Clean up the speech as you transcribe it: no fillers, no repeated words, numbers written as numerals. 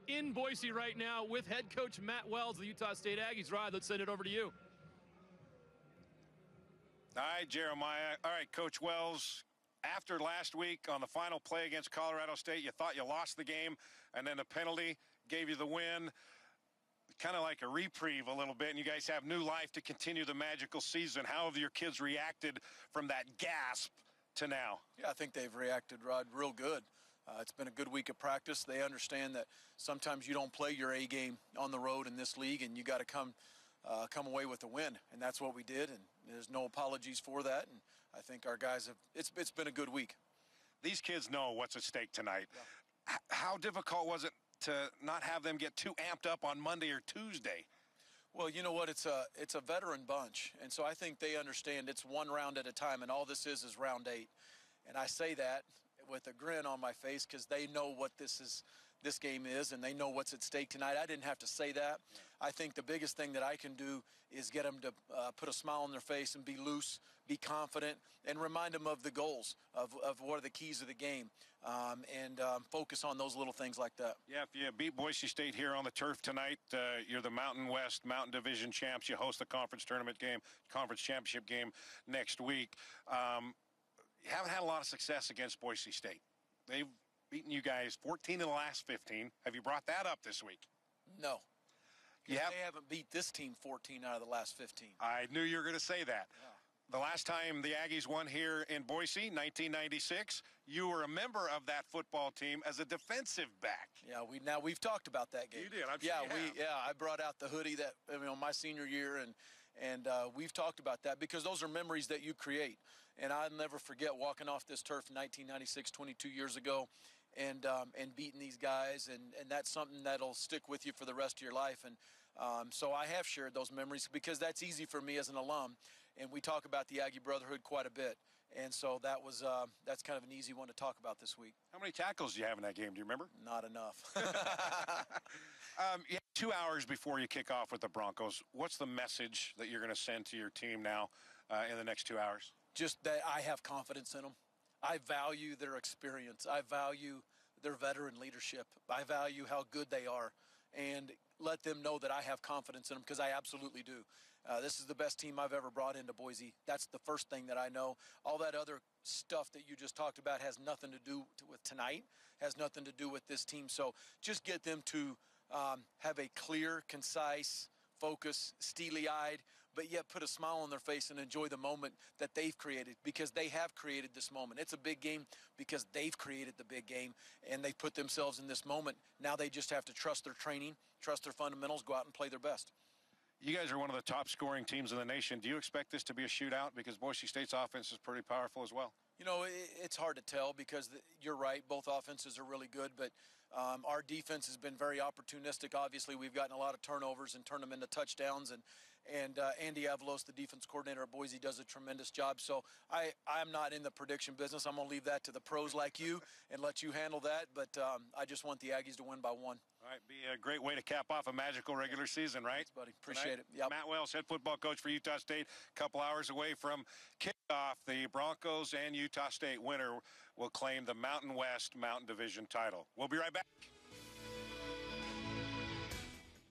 in Boise right now with head coach Matt Wells of the Utah State Aggies. Rod, let's send it over to you. All right, Jeremiah. All right, Coach Wells, after last week on the final play against Colorado State, you thought you lost the game, and then the penalty gave you the win. Kind of like a reprieve a little bit, and you guys have new life to continue the magical season. How have your kids reacted from that gasp to now? Yeah, I think they've reacted, Rod, real good. It's been a good week of practice. They understand that sometimes you don't play your A game on the road in this league, and you got to come away with a win, and that's what we did. And there's no apologies for that. And I think our guys have. It's been a good week. These kids know what's at stake tonight. Yeah. How difficult was it to not have them get too amped up on Monday or Tuesday? Well, you know what? It's a veteran bunch, and so I think they understand it's one round at a time, and all this is round 8. And I say that with a grin on my face because they know what this game is, and they know what's at stake tonight. I didn't have to say that. Yeah. I think the biggest thing that I can do is get them to put a smile on their face and be loose, be confident, and remind them of the goals, of what are the keys of the game, and focus on those little things like that. Yeah, if you beat Boise State here on the turf tonight, you're the Mountain West Mountain Division champs. You host the conference championship game next week. You haven't had a lot of success against Boise State. They've beaten you guys 14 in the last 15. Have you brought that up this week? No. They haven't beat this team 14 out of the last 15. I knew you were going to say that. Yeah. The last time the Aggies won here in Boise, 1996, you were a member of that football team as a defensive back. Yeah, we've talked about that game. You did, I'm sure I brought out the hoodie that my senior year, and we've talked about that because those are memories that you create. And I'll never forget walking off this turf in 1996, 22 years ago, and beating these guys, and that's something that'll stick with you for the rest of your life. And so I have shared those memories because that's easy for me as an alum, and we talk about the Aggie Brotherhood quite a bit. And so that's kind of an easy one to talk about this week. How many tackles do you have in that game? Do you remember? Not enough. You have 2 hours before you kick off with the Broncos. What's the message that you're going to send to your team now in the next 2 hours? Just that I have confidence in them. I value their experience. I value their veteran leadership. I value how good they are. And let them know that I have confidence in them because I absolutely do. This is the best team I've ever brought into Boise. That's the first thing that I know. All that other stuff that you just talked about has nothing to do with tonight, has nothing to do with this team. So just get them to have a clear, concise, focus, steely-eyed, but yet put a smile on their face and enjoy the moment that they've created because they have created this moment. It's a big game because they've created the big game, and they've put themselves in this moment. Now they just have to trust their training, trust their fundamentals, go out and play their best. You guys are one of the top scoring teams in the nation. Do you expect this to be a shootout because Boise State's offense is pretty powerful as well? You know, it's hard to tell because you're right. Both offenses are really good, but our defense has been very opportunistic. Obviously, we've gotten a lot of turnovers and turned them into touchdowns. And Andy Avalos, the defense coordinator at Boise, does a tremendous job. So I'm not in the prediction business. I'm going to leave that to the pros like you and let you handle that. But I just want the Aggies to win by 1. All right, be a great way to cap off a magical regular season, right? Thanks, buddy. Appreciate it. Yep. Matt Wells, head football coach for Utah State, a couple hours away from kickoff. The Broncos and Utah State winner will claim the Mountain West Mountain Division title. We'll be right back.